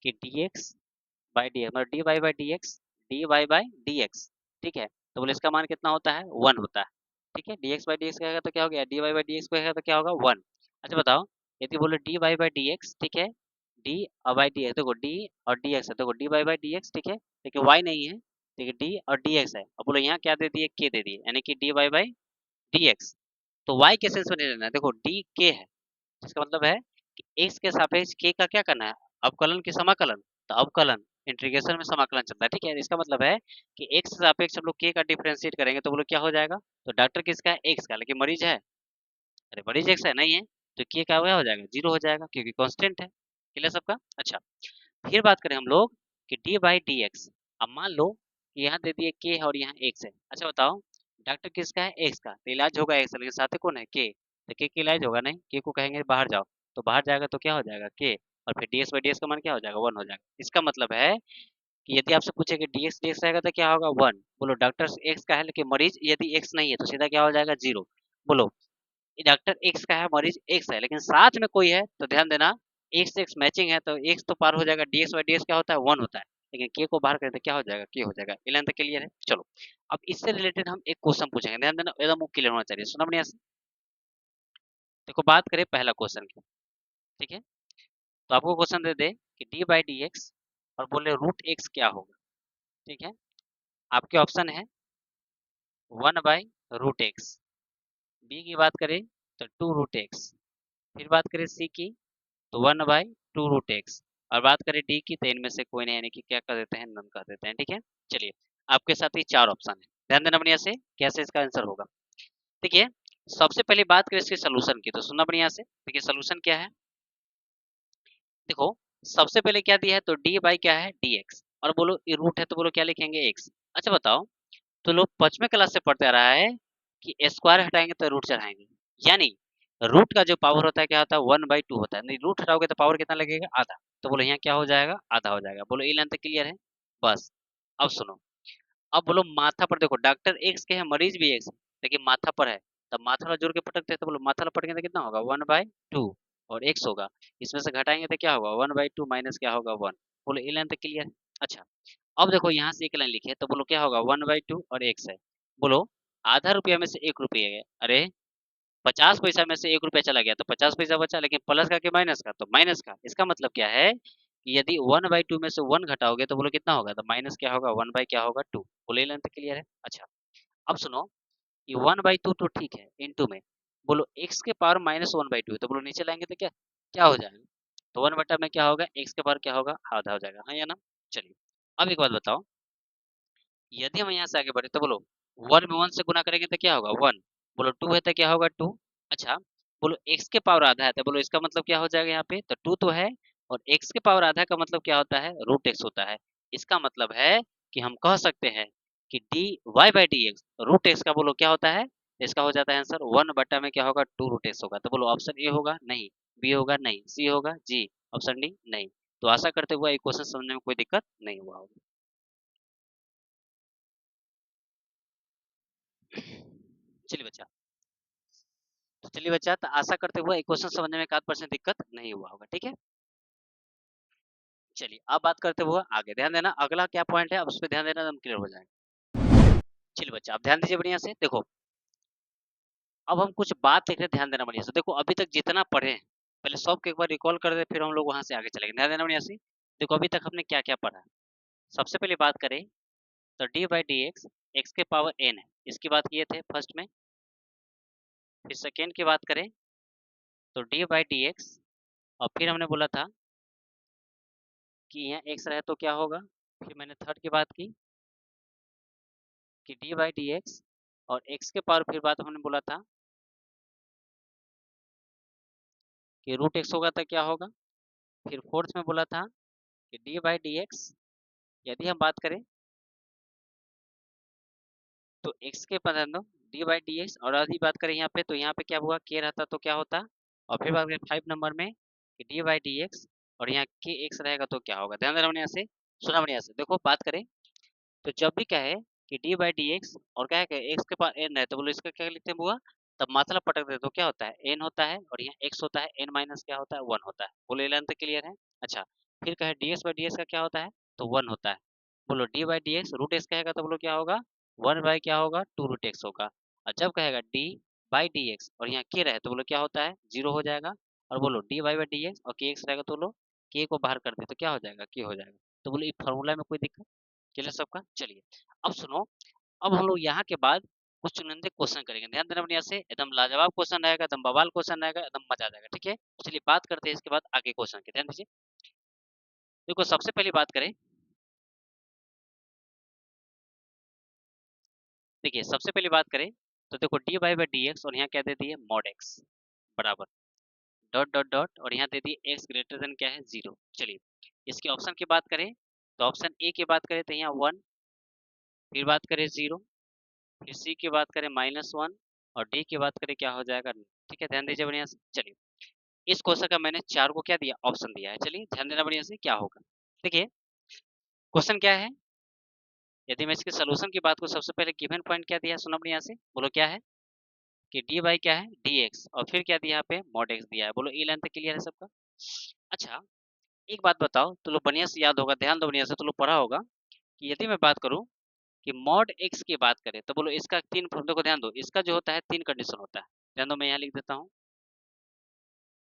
कि dx बाई डी एक्स, मतलब d y by d x, ठीक है, तो बोले इसका मान कितना होता है, वन होता है। ठीक है, dx बाई डी एक्स कहेगा तो क्या हो गया, d y by d x कहेगा तो क्या होगा, वन। अच्छा बताओ, यदि बोले d y by d x, ठीक है, डी और बाई डी एक्स, देखो डी और डी एक्स है, देखो d y by d x, ठीक है, लेकिन वाई नहीं है, ठीक है, डी और डी एक्स है। अब बोलो यहाँ क्या दे दिए, के दे दिए, यानी कि d y by d x. तो y के सेंस में नहीं लेना है, देखो डी के है, जिसका मतलब है कि x के सापेक्ष k का क्या करना है, अवकलन की समाकलन। तो अवकलन इंटीग्रेशन में समाकलन चलता है, ठीक है। इसका मतलब है कि x के सापेक्ष हम लोग k का डिफरेंशिएट करेंगे तो बोलो क्या हो जाएगा। तो डॉक्टर किसका है, x का, लेकिन मरीज है, अरे मरीज x है नहीं है, तो k का क्या हो जाएगा, जीरो हो जाएगा, क्योंकि कांस्टेंट है। क्लियर सबका। अच्छा, फिर बात करें हम लोग कि डी बाई डी एक्स। अब मान लो कि यहाँ दे दिए के और यहाँ एक्स है। अच्छा बताओ, डॉक्टर किसका है, एक्स का, तो इलाज होगा एक्स, लेकिन साथ में कौन है, के। तो के इलाज होगा नहीं, के को कहेंगे बाहर जाओ, तो बाहर जाएगा तो क्या हो जाएगा, के। और फिर D x by d x का मान क्या हो जाएगा, वन हो जाएगा। इसका मतलब है कि यदि आपसे पूछे कि डी एक्स रहेगा तो क्या होगा, वन। बोलो डॉक्टर एक्स का है लेकिन मरीज यदि एक्स नहीं है तो सीधा क्या हो जाएगा, जीरो। बोलो डॉक्टर एक्स का है, मरीज एक्स है, लेकिन साथ में कोई है तो ध्यान देना, एक्स एक्स मैचिंग है तो एक्स तो पार हो जाएगा, डीएक्स बाई डीएक्स क्या होता है, वन होता है। लेकिन के को बाहर करें तो क्या हो जाएगा, के हो जाएगा। इलेवन तक क्लियर है। चलो अब इससे रिलेटेड हम एक क्वेश्चन पूछेंगे, ध्यान देना एकदम क्लियर होना चाहिए, सुना बढ़िया से। देखो बात करें पहला क्वेश्चन की, ठीक है। तो आपको क्वेश्चन दे दे कि डी बाई डी एक्स और बोले रूट एक्स क्या होगा, ठीक है। आपके ऑप्शन है one by root x, B की बात करें तो टू रूट एक्स, फिर बात करें सी की तो one by two root x, और बात करें डी की तो इनमें से कोई नहीं, यानी कि क्या कर देते हैं, नन कर देते हैं, ठीक है। चलिए आपके साथ ही चार ऑप्शन है, ध्यान देना बढ़िया से कैसे इसका आंसर होगा। देखिए सबसे पहले बात करें इसके सोल्यूशन की, तो सुनना बढ़िया से। देखिए सोल्यूशन क्या है, देखो सबसे पहले क्या दिया है, तो डी बाई क्या है, डी एक्स, और बोलो ये रूट है तो बोलो क्या लिखेंगे, एक्स। अच्छा बताओ, तो लोग पांचवें क्लास से पढ़ते आ रहा है कि स्क्वायर हटाएंगे तो रूट चढ़ाएंगे, यानी रूट का जो पावर होता है क्या होता है, वन बाई टू होता है, नहीं रूट हटाओगे तो पावर कितना लगेगा, आधा। तो बोलो यहाँ क्या हो जाएगा, आधा हो जाएगा। बोलो ये लाइन तक क्लियर है, बस। अब सुनो, अब बोलो माथा पर, देखो डॉक्टर एक्स के है, मरीज भी एक्स है, लेकिन माथा पर है, तब माथा वाला जोड़ के पटकते हैं, तो बोलो माथा वाला पटकेंगे तो कितना होगा, वन बाई टू और एक्स होगा। इसमें से घटाएंगे तो क्या होगा, वन बाई टू माइनस क्या होगा, वन। बोलो ये लाइन तक क्लियर है। अच्छा, अब देखो यहाँ से एक लाइन लिखे है, तो बोलो क्या होगा, वन बाई टू और एक्स है। बोलो आधा रुपया में से एक रुपया है, अरे 50 पैसा में से एक रुपया चला गया तो 50 पैसा बचा, लेकिन प्लस का कि माइनस का, तो माइनस का। इसका मतलब क्या है कि यदि वन बाई टू में से वन घटाओगे तो बोलो कितना होगा, तो माइनस क्या होगा, वन बाई क्या होगा, टू। बोलो ये लाइन तक क्लियर है। अच्छा, अब सुनो, ये वन बाई टू तो ठीक है, इनटू में बोलो एक्स के power minus one by to, तो बोलो नीचे लाएंगे तो क्या क्या हो जाएगा, तो वन बटा में क्या होगा, एक्स के पावर क्या होगा, आधा हो जाएगा, हाँ या ना। चलिए अब एक बात बताओ, यदि हम यहाँ से आगे बढ़े तो बोलो वन में वन से गुना करेंगे तो क्या होगा, वन। बोलो टू है तो क्या होगा, टू। अच्छा, बोलो एक्स के पावर आधा है तो बोलो इसका मतलब क्या हो जाएगा, यहाँ पे तो टू तो है, और एक्स के पावर आधा का मतलब क्या होता है, रूट एक्स होता है। इसका मतलब है कि हम कह सकते हैं कि d y by d x root x का बोलो क्या होता है, इसका हो जाता है आंसर वन बटा में क्या होगा, टू रूट एक्स होगा। तो बोलो ऑप्शन ए होगा नहीं, बी होगा नहीं, सी होगा जी, ऑप्शन डी नहीं। तो आशा करते हुए ये क्वेश्चन समझने में कोई दिक्कत नहीं हुआ होगा। चलिए बच्चा, तो चलिए बच्चा, तो आशा करते हुए क्वेश्चन समझने में एक आध परसेंट दिक्कत नहीं हुआ होगा, ठीक है। चलिए अब बात करते हुए आगे, ध्यान देना अगला क्या पॉइंट है, अब उस पर ध्यान देना, एकदम क्लियर हो जाएगा। चलिए बच्चा आप ध्यान दीजिए बढ़िया से, देखो अब हम कुछ बात देख रहे हैं, ध्यान देना बढ़िया से। देखो अभी तक जितना पढ़े हैं, पहले सबको एक बार रिकॉल कर दे, फिर हम लोग वहां से आगे चलेंगे, ध्यान देना बढ़िया से। देखो अभी तक हमने क्या क्या पढ़ा। सबसे पहले बात करें तो D by d x, x के पावर एन है, इसकी बात किए थे फर्स्ट में। फिर सेकेंड की बात करें तो डी बाई डी एक्स, और फिर हमने बोला था कि यहाँ एक्स रहे तो क्या होगा। फिर मैंने थर्ड की बात की कि डी बाई डी एक्स और एक्स के पावर, फिर बात हमने बोला था कि रूट एक्स होगा तो क्या होगा। फिर फोर्थ में बोला था कि डी बाई डी एक्स, यदि हम बात करें तो x के पदन दो डी बाई डी एक्स, और यदि बात करें यहाँ पे तो यहाँ पे क्या हुआ, k रहता तो क्या होता। और फिर बात करें 5 नंबर में कि डी बाई डी एक्स, और यहाँ के एक्स रहेगा तो क्या होगा। ध्यान देना बढ़िया से, सुना बढ़िया से। देखो बात करें तो जब भी क्या है कि डी बाई डी एक्स और क्या है कि एक्स के पास एन है तो बोलो इसका क्या लिखते हैं बुआ, तब मतलब पटक दे तो क्या होता है, एन होता है, और यहाँ एक्स होता है, एन माइनस क्या होता है, वन होता है। बोलो ये लाइन तक क्लियर है। अच्छा, फिर कहे d x by d x का क्या होता है, तो वन होता है। बोलो d by d x root x कहेगा तो बोलो क्या होगा, वन बाई क्या होगा, टू रूट एक्स होगा। और जब कहेगा डी बाई डी एक्स और यहाँ के रहे तो बोलो क्या होता है, जीरो हो जाएगा। और बोलो d by by d x और के एक्स रहेगा तो बोलो के को बाहर कर दे तो क्या हो जाएगा, के हो जाएगा। तो बोलो ये फॉर्मूला में कोई दिक्कत, क्लियर सबका। चलिए अब सुनो, अब हम लोग यहाँ के बाद कुछ चुनिंदे क्वेश्चन करेंगे। ध्यान देना बढ़िया से, एकदम लाजवाब क्वेश्चन रहेगा, एकदम बवाल क्वेश्चन रहेगा, एकदम मजा आ जाएगा। ठीक है, चलिए बात करते हैं इसके बाद आगे क्वेश्चन के। ध्यान दीजिए, देखो सबसे पहली बात करें, देखिए सबसे पहली बात करें तो देखो d by by d x और यहाँ क्या दे दिए, मॉड एक्स बराबर डॉट डॉट डॉट, और यहाँ दे दिए एक्स ग्रेटर देन क्या है, जीरो। चलिए इसके ऑप्शन की बात करें तो ऑप्शन ए की बात करें तो यहाँ वन, फिर बात करें जीरो, फिर सी की बात करें माइनस वन, और डी की बात करें क्या हो जाएगा। ठीक है, ध्यान दीजिए बढ़िया से। चलिए इस क्वेश्चन का मैंने चार को क्या दिया, ऑप्शन दिया है। चलिए ध्यान देना बढ़िया से क्या होगा। देखिए क्वेश्चन क्या है, यदि मैं इसके सोल्यूशन की बात करूं, सबसे पहले गिवन पॉइंट क्या दिया है, सुनो बढ़िया से, बोलो क्या है कि डी बाई क्या है, डी एक्स, और फिर क्या दिया यहाँ पे, मॉड एक्स दिया है। बोलो ई लाइन तक क्लियर है सबका। अच्छा एक बात बताओ तो लो बढ़िया से याद होगा, ध्यान दो बढ़िया से, तो लो पढ़ा होगा कि यदि मैं बात करूं कि मॉड एक्स की बात करें तो बोलो इसका तीन, देखो ध्यान दो, इसका जो होता है तीन कंडीशन होता है। ध्यान दो मैं यहाँ लिख देता हूँ।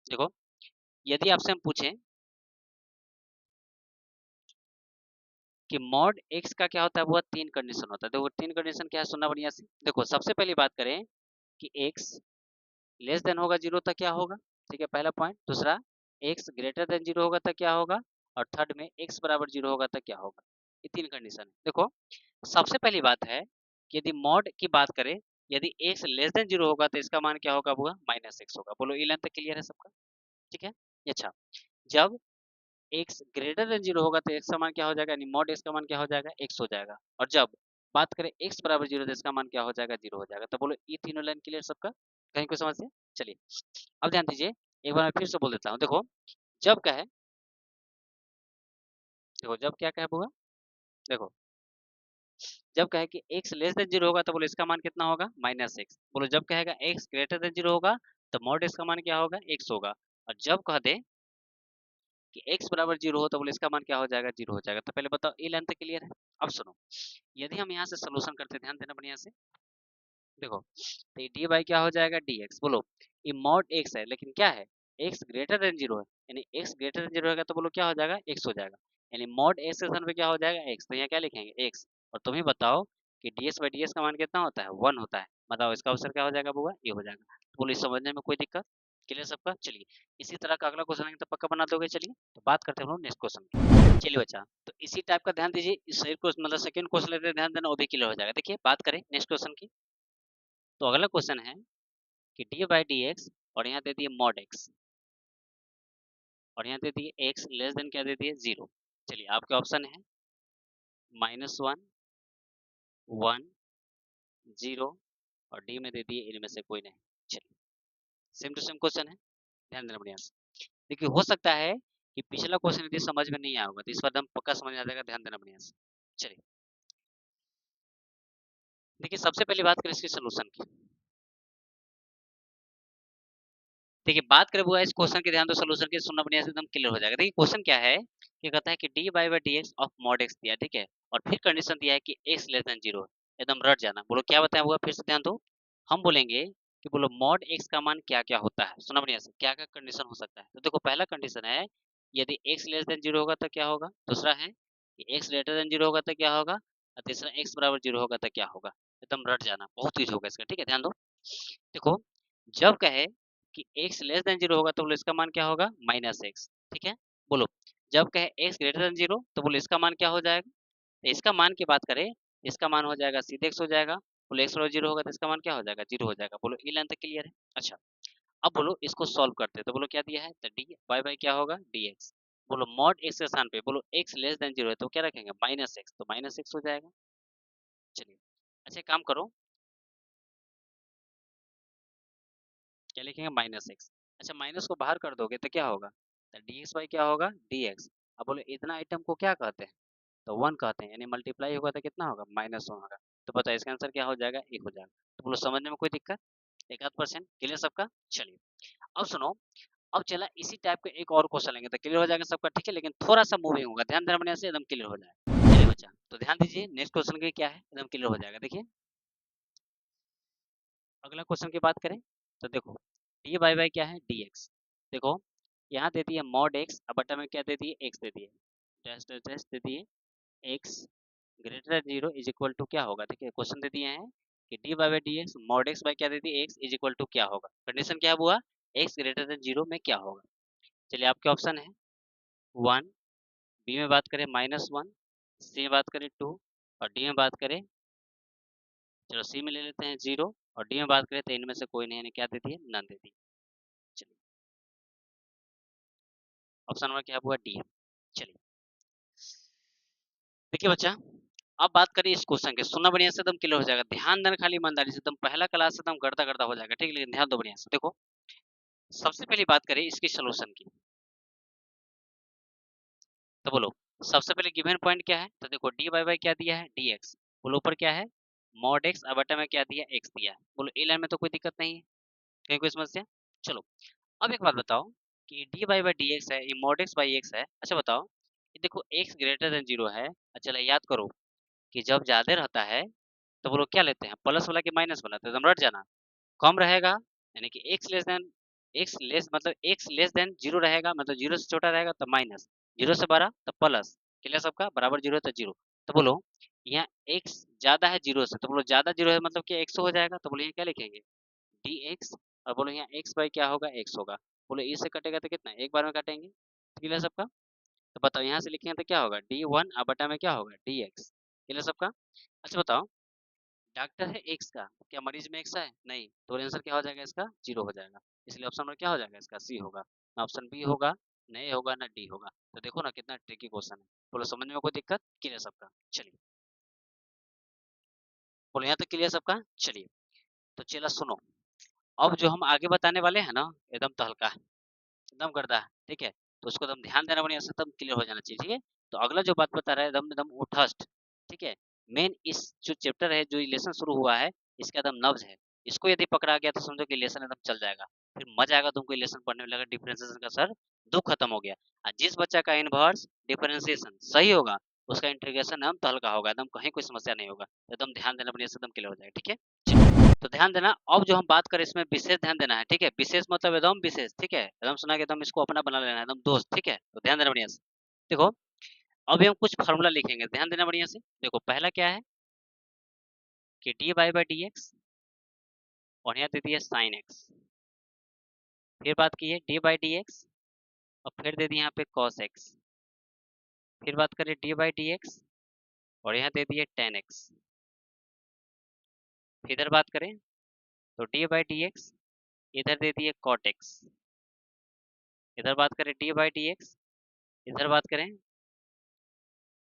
देखो यदि आपसे हम पूछें कि मॉड एक्स का क्या होता है, वो तीन कंडीशन होता है। देखो तीन कंडीशन क्या है, सुनना बढ़िया से। देखो सबसे पहली बात करें कि एक्स लेस देन होगा जीरो तक क्या होगा, ठीक है पहला पॉइंट। दूसरा एक्स ग्रेटर देन जीरो होगा तक क्या होगा, और थर्ड में एक्स बराबर जीरो होगा तक क्या होगा। ये तीन कंडीशन है। देखो सबसे पहली बात है कि यदि मॉड की बात करें, यदि एक्स लेस देन जीरो होगा तो इसका मान क्या होगा, बुआ माइनस एक्स होगा। बोलो ये लाइन तक क्लियर है सबका, ठीक है। अच्छा जब एक्स ग्रेटर देन जीरो होगा तो एक्स का मान क्या हो जाएगा, यानी मॉड एक्स का मान क्या हो जाएगा, एक्स हो जाएगा। और जब बात करें एक्स बराबर जीरो तो इसका मान क्या हो जाएगा, जीरो हो जाएगा। तो बोलो ये तीनों लाइन क्लियर सबका, कहीं को समझ से। चलिए अब ध्यान दीजिए, एक बार मैं फिर से बोल देता हूँ। देखो जब क्या है, देखो जब क्या है बुआ, देखो जब कहे कि x लेस देन जीरो होगा तो बोलो इसका मान कितना होगा, माइनस एक्स। बोलो जब कहेगा x ग्रेटर देन जीरो होगा तो मॉड x का मान क्या होगा, x होगा। और जब कह दे कि x बराबर जीरो हो तो बोले इसका मान क्या हो जाएगा, जीरो हो जाएगा। तो पहले बताओ ये लाइन तक क्लियर है। अब सुनो, यदि हम यहाँ से सोल्यूशन करते, ध्यान देना बढ़िया से। देखो तो ये डी बाई क्या हो जाएगा, डी एक्स। बोलो ये मॉड एक्स है लेकिन क्या है, एक्स ग्रेटर देन जीरो है, यानी एक्स ग्रेटर देन जीरो होगा तो बोलो क्या हो जाएगा, एक्स हो जाएगा। यानी मॉड एक्स के स्थान पे क्या हो जाएगा, एक्स। तो यहाँ क्या लिखेंगे, एक्स। और तुम ही बताओ कि D S by D S का मान कितना होता है, वन होता है। बताओ इसका आंसर क्या हो जाएगा बुआ, ये हो जाएगा। तो बोलो इस समझने में कोई दिक्कत, क्लियर सबका। चलिए इसी तरह का अगला क्वेश्चन तो पक्का बना दोगे। चलिए तो बात करते हैं हम लोग नेक्स्ट क्वेश्चन की। चलिए बच्चा, तो इसी टाइप का ध्यान दीजिए, इस क्वेश्चन मतलब सेकंड क्वेश्चन लेते ध्यान देना, वो भी क्लियर हो जाएगा। देखिए बात करें नेक्स्ट क्वेश्चन की, तो अगला क्वेश्चन है कि डी बाई डी एक्स और यहाँ दे दिए मॉड एक्स, और यहाँ दे दिए एक्स लेस देन क्या दे दिए, जीरो। चलिए आपके ऑप्शन है माइनस वन, वन, जीरो, और डी में दे दिए इनमें से कोई नहीं। चलिए सेम टू सेम क्वेश्चन है, ध्यान देना बढ़िया से। देखिए हो सकता है कि पिछला क्वेश्चन यदि समझ में नहीं आया होगा तो इस बार हम पक्का समझ आ जाएगा, ध्यान देना बढ़िया से। चलिए देखिए सबसे पहली बात करें इसकी सोल्यूशन की। देखिए बात करें वो इस क्वेश्चन के, ध्यान दो सोल्यूशन के, सुनना बढ़िया से एकदम क्लियर हो जाएगा। देखिए क्वेश्चन क्या है कि कहता है कि d by by d x of mod x दिया, ठीक है, और फिर कंडीशन दिया है कि एक्स लेस देन जीरो। एकदम रट जाना, बोलो क्या बताया हुआ, फिर से ध्यान दो। हम बोलेंगे कि बोलो मॉड एक्स का मान क्या क्या होता है, सुना बढ़िया से, क्या क्या कंडीशन हो सकता है। तो देखो पहला कंडीशन है यदि एक्स लेस देन जीरो होगा तो क्या होगा, दूसरा है कि एक्स ग्रेटर देन जीरो होगा तो क्या होगा, और तीसरा एक्स बराबर जीरो होगा तो क्या होगा। एकदम रट जाना, बहुत यूज होगा इसका, ठीक है ध्यान दो। देखो जब कहे कि x लेस देन जीरो होगा तो बोलो इसका मान क्या होगा, माइनस एक्स, ठीक है। बोलो जब कहे x ग्रेटर देन जीरो तो बोलो इसका मान क्या हो जाएगा। तो इसका मान की बात करें, इसका मान हो जाएगा सीधे x हो जाएगा। बोलो x बराबर जीरो होगा तो इसका मान क्या हो जाएगा, जीरो हो जाएगा। बोलो ये लाइन तक क्लियर है। अच्छा अब बोलो इसको सॉल्व करते हैं, तो बोलो क्या दिया है, तो डी बाई बाई क्या होगा, डी एक्स। बोलो मॉड एक्स के स्थान पे बोलो एक्स लेस देन जीरो है तो क्या रखेंगे, माइनस एक्स, तो माइनस एक्स हो जाएगा। चलिए अच्छा एक काम करो, क्या लिखेंगे, माइनस एक्स। अच्छा माइनस को बाहर कर दोगे तो क्या होगा, तो डी एक्स बाई क्या होगा, डी एक्स। अब बोलो इतना आइटम को क्या कहते हैं, तो वन कहते हैं, यानी मल्टीप्लाई होगा तो कितना होगा, माइनस वन होगा। तो बताओ इसका आंसर क्या हो जाएगा, एक हो जाएगा। तो बोलो समझने में कोई दिक्कत, एक आध परसेंट क्लियर सबका। चलिए अब सुनो, अब चला इसी टाइप का एक और क्वेश्चन लेंगे तो क्लियर हो जाएगा सबका, ठीक है, लेकिन थोड़ा सा मूविंग होगा, ध्यान देना बढ़िया से, एकदम क्लियर हो जाएगा। चलिए बच्चा तो ध्यान दीजिए, नेक्स्ट क्वेश्चन के क्या है, एकदम क्लियर हो जाएगा। देखिए अगला क्वेश्चन की बात करें तो देखो डी बाई बाई क्या है, डी एक्स। देखो यहाँ दे दिए मॉड एक्स, अब बटा में क्या दे दिए, एक्स दे दिए, डैश डैश डैश दे दिए, x greater than zero is equal to क्या होगा। देखिए क्वेश्चन दे दिए हैं कि d by by d x mod x by क्या दे दिए, एक्स इज इक्वल टू क्या होगा। कंडीशन क्या हुआ, एक्स ग्रेटर देन जीरो में क्या होगा। चलिए आपके ऑप्शन है वन, बी में बात करें माइनस वन, सी में बात करें टू, और डी में बात करें, चलो सी में ले लेते हैं जीरो, और डी में बात करें तो इनमें से कोई नहीं, क्या दे दिए, नन दे दी। चलिए ऑप्शन नंबर क्या हुआ, डी। चलिए देखिए बच्चा, अब बात करें इस क्वेश्चन के, सुनना बढ़िया से, एकदम क्लियर हो जाएगा, ध्यान देना खाली ईमानदारी से, एकदम पहला क्लास एकदम करता करता हो जाएगा, ठीक है, लेकिन ध्यान दो बढ़िया से। देखो सबसे पहली बात करें इसकी सोल्यूशन की, तो बोलो सबसे पहले गिवन पॉइंट क्या है, तो देखो डी बाई बाई क्या दिया है, डी एक्स। बोलो ऊपर क्या है, मॉड एक्स, और बटा में क्या दिया, एक्स दिया है। बोलो ए लाइन में तो कोई दिक्कत नहीं है, कहीं कोई समस्या। चलो अब एक बात बताओ कि d by by d x है, ये मॉड एक्स बाई एक्स है। अच्छा बताओ ये देखो एक्स ग्रेटर देन जीरो है। अच्छा चलो याद करो कि जब ज्यादा रहता है तो वो लोग क्या लेते हैं, प्लस वाला कि माइनस वाला, तो एकदम रट जाना, कम रहेगा यानी कि एक्स लेस मतलब एक्स लेस देन जीरो रहेगा, मतलब जीरो से छोटा रहेगा तो माइनस, जीरो से बड़ा तो प्लस, क्लियर सबका, बराबर जीरो तो जीरो। तो बोलो यहाँ एक्स ज्यादा है जीरो से, तो बोलो ज्यादा जीरो है मतलब कि एक्स हो जाएगा, तो बोलो ये क्या लिखेंगे, डी एक्स। और बोलो यहाँ एक्स बाई क्या होगा, एक्स होगा। बोलो ई से कटेगा तो कितना, एक बार में काटेंगे, क्लियर सबका। तो बताओ यहाँ से लिखेंगे तो क्या होगा, डी वन, और बटा में क्या होगा, डी एक्स, क्लियर सबका। अच्छा बताओ डॉक्टर है एक्स का, क्या मरीज में एक्स है, नहीं, तो आंसर क्या हो जाएगा इसका, जीरो हो जाएगा। इसलिए ऑप्शन नंबर क्या हो जाएगा इसका, सी होगा, ना ऑप्शन बी होगा, नहीं होगा, ना डी होगा। तो देखो ना कितना ट्रिकी क्वेश्चन है। बोलो समझ में कोई दिक्कत, क्लियर सबका। चलिए बोलो यहाँ तक क्लियर सबका। चलिए तो चला सुनो, अब जो हम आगे बताने वाले हैं ना, एकदम तहलका है, एकदम गर्दा है, ठीक है, तो उसको एकदम ध्यान देना बढ़िया से, एकदम क्लियर हो जाना चाहिए, ठीक है। तो अगला जो बात बता रहा है एकदम एकदम उठस्ट, ठीक है, मेन इस जो चैप्टर है, जो लेसन शुरू हुआ है, इसका एकदम नब्ज है, इसको यदि पकड़ा गया तो समझो कि लेसन एकदम चल जाएगा, फिर मजा आएगा तुमको लेसन पढ़ने में, लगा डिफरेंशिएशन का सर दुख खत्म हो गया। और जिस बच्चा का इनवर्स डिफरेंशिएशन सही होगा उसका इंटीग्रेशन एकदम तो हल्का होगा, एकदम कहीं कोई समस्या नहीं होगा, एकदम ध्यान देना बढ़िया से, एकदम क्लियर हो जाएगा, ठीक है। तो ध्यान देना, अब जो हम बात करें इसमें विशेष ध्यान देना है, ठीक है, विशेष मतलब एकदम विशेष, ठीक है, एकदम सुना के एकदम इसको अपना बना लेना है, एकदम दोस्त, ठीक है, तो ध्यान देना बढ़िया से। देखो अभी हम कुछ फार्मूला लिखेंगे, ध्यान देना बढ़िया से। देखो पहला क्या है कि d by by d x, और यहाँ दे दिया साइन एक्स, फिर बात की है डी बाई डी एक्स, और फिर दे दिया यहाँ पे कॉस एक्स, फिर बात करें डी बाई डी एक्स, और यहाँ दे दिए टेन एक्स, फिर इधर बात करें तो डी बाई डी एक्स, इधर दे दिए कॉट एक्स, इधर बात करें डी बाई डी एक्स, इधर बात करें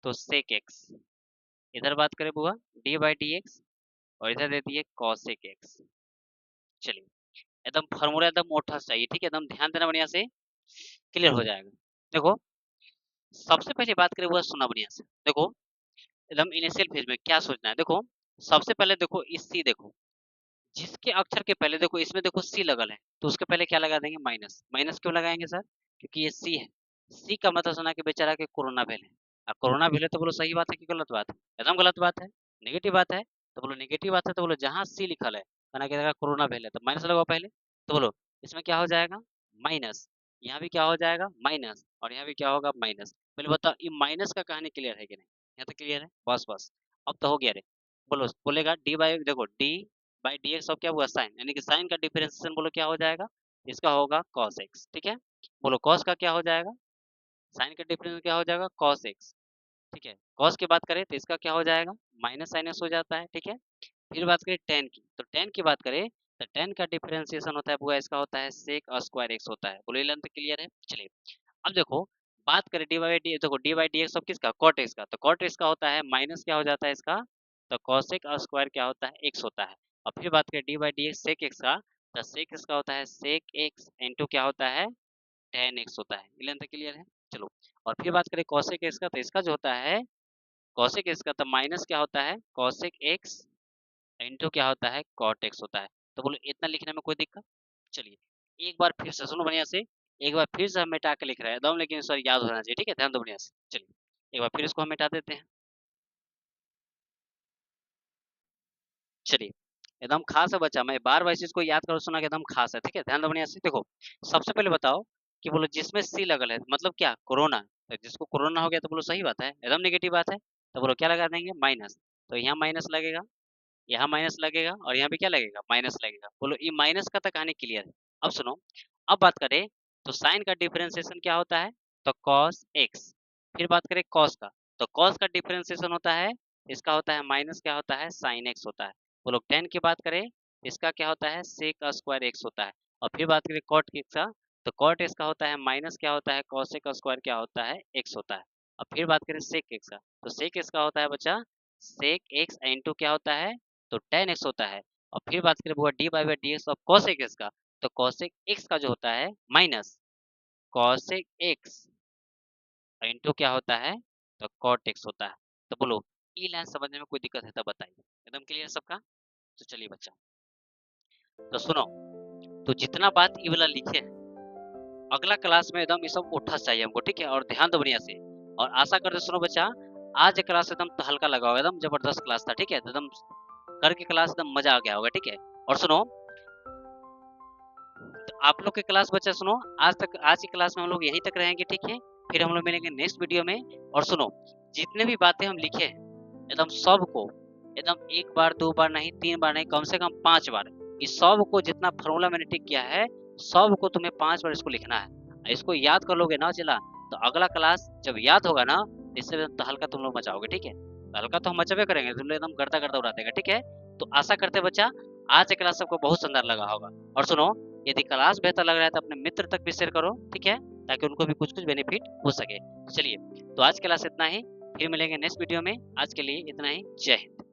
तो सेक एक्स, इधर बात करें बुआ डी बाई डी एक्स, और इधर दे दिए कॉसेक एक्स। चलिए एकदम फार्मूला एकदम मोटा चाहिए, ठीक है, एकदम ध्यान देना बढ़िया से, क्लियर हो जाएगा। देखो सबसे पहले बात करें वो सुना बढ़िया से। देखो एकदम इनिशियल फेज में क्या सोचना है, देखो सबसे पहले देखो इस सी, देखो जिसके अक्षर के पहले देखो इसमें देखो सी लगल है, तो उसके पहले क्या लगा देंगे, माइनस। माइनस क्यों लगाएंगे सर, क्योंकि ये सी है, सी का मतलब सुना कि बेचारा के कोरोना भेल है, अब कोरोना भेल है तो बोलो सही बात है कि गलत बात है, एकदम गलत बात है, नेगेटिव बात है, तो बोलो नेगेटिव बात है, तो बोलो जहाँ सी लिखल है कहना कि कोरोना भेल है तो माइनस लगाओ पहले, तो बोलो इसमें क्या हो जाएगा, माइनस, यहाँ भी क्या हो जाएगा, माइनस, और यहाँ भी क्या होगा, माइनस। पहले बताओ ये माइनस का कहानी क्लियर है कि नहीं, यहाँ तक क्लियर है, बस बस, अब तो हो गया रे। बोलो बोलेगा डी बाई, देखो डी बाई डी एक्स, और क्या हुआ, साइन, यानी कि साइन का डिफरेंशिएशन बोलो क्या हो जाएगा, इसका होगा कॉस एक्स, ठीक है। बोलो कॉस का क्या हो जाएगा, साइन का डिफरेंस क्या हो जाएगा, कॉस एक्स, ठीक है। कॉस की बात करें तो इसका क्या हो जाएगा, माइनस साइनस हो जाता है, ठीक है। फिर बात करें टेन की, तो टेन की बात करें तो tan का डिफरेंशिएशन होता है बुआ इसका होता है sec स्क्वायर x होता है। बोलो ये लेंथ क्लियर है। चलिए अब देखो बात करें डी बाई डी, देखो d by d x of किसका, कॉट एक्स का। तो कॉट एक्स का होता है माइनस क्या हो जाता है इसका, तो कॉसेक स्क्वायर क्या होता है, एक्स होता है। और फिर बात करें d by d x sec x का, तो सेक एक्स का होता है सेक एक्स इंटू क्या होता है, टेन एक्स होता है। ये लेंथ क्लियर है। चलो और फिर बात करें कॉसेक एक्स का, तो इसका जो होता है कॉसेक एक्स का, तो माइनस क्या होता है कॉसेक एक्स इंटू क्या होता है कॉट एक्स होता है। तो बोलो इतना लिखने में कोई दिक्कत। चलिए एक बार फिर से सुनो बढ़िया से, एक बार फिर से हम मिटा के लिख रहे हैं एकदम, लेकिन सर याद होना चाहिए, ठीक है, ध्यान दो बढ़िया से। चलिए एक बार फिर इसको हम मिटा देते हैं। चलिए एकदम खास है बच्चा, मैं बार बार इस चीज को याद करो, सुना के एकदम खास है, ठीक है, ध्यान दो बढ़िया से। देखो सबसे पहले बताओ कि बोलो जिसमें सी लगल है मतलब क्या, कोरोना। तो जिसको कोरोना हो गया तो बोलो सही बात है, एकदम नेगेटिव बात है। तो बोलो क्या लगा देंगे, माइनस। तो यहाँ माइनस लगेगा, यहाँ माइनस लगेगा, और यहाँ पे क्या लगेगा, माइनस लगेगा। बोलो ये माइनस का तक आने क्लियर है। अब सुनो, अब बात करें तो साइन का डिफरेंशिएशन क्या होता है, तो कॉस एक्स। फिर बात करें कॉस का, तो कॉस का डिफरेंशिएशन होता है, इसका होता है माइनस क्या होता है, साइन एक्स होता है। बोलो टेन की बात करें, इसका क्या होता है, सेक स्क्वायर एक्स होता है। और फिर बात करें कॉट एक्स का, तो कॉट एक्स का होता है माइनस क्या होता है, कॉसेक स्क्वायर क्या होता है, एक्स होता है। और फिर बात करें सेक एक्स का, तो सेक एक्स का होता है बच्चा सेक एक्स इंटू क्या होता है, तो tan x होता है। और फिर बात करें वो D by by d x of cosec x का, तो cosec x का जो होता है माइनस cosec x इंटू क्या होता है, तो cot x होता है। तो बोलो ई लाइन समझने में कोई दिक्कत है तो बताइए, एकदम क्लियर सबका। तो चलिए बच्चा, तो सुनो, तो जितना बात ये वाला लिखे है अगला क्लास में एकदम ये सब उठा चाहिए हमको, ठीक है, और ध्यान दो बढ़िया से। और आशा करते सुनो बच्चा, आज क्लास एकदम हल्का लगा होगा, एकदम जबरदस्त क्लास था, ठीक है, एकदम करके क्लास एकदम मजा आ गया होगा, ठीक है। और सुनो, तो आप लोग के क्लास बच्चा सुनो, आज की क्लास में हम लोग यहीं तक रहेंगे, ठीक है। फिर हम लोग मिलेंगे नेक्स्ट वीडियो में। और सुनो, जितने भी बातें हम लिखे हैं एकदम सबको, एकदम एक बार दो बार नहीं, तीन बार नहीं, कम से कम 5 बार, इस सब को जितना फॉर्मूला मैंने टिक किया है सबको तुम्हें 5 बार इसको लिखना है। इसको याद कर लोगे ना चला, तो अगला क्लास जब याद होगा ना, इससे तो हल्का तुम लोग मचाओगे, ठीक है। तो हल्का तो हम मचावे करेंगे, तुम लोग एकदम गर्दा गर्दा उड़ा देगा, ठीक है। तो आशा करते बच्चा आज का क्लास सबको बहुत शानदार लगा होगा। और सुनो, यदि क्लास बेहतर लग रहा है तो अपने मित्र तक भी शेयर करो, ठीक है, ताकि उनको भी कुछ कुछ बेनिफिट हो सके। चलिए तो आज क्लास इतना ही, फिर मिलेंगे नेक्स्ट वीडियो में। आज के लिए इतना ही, जय हिंद।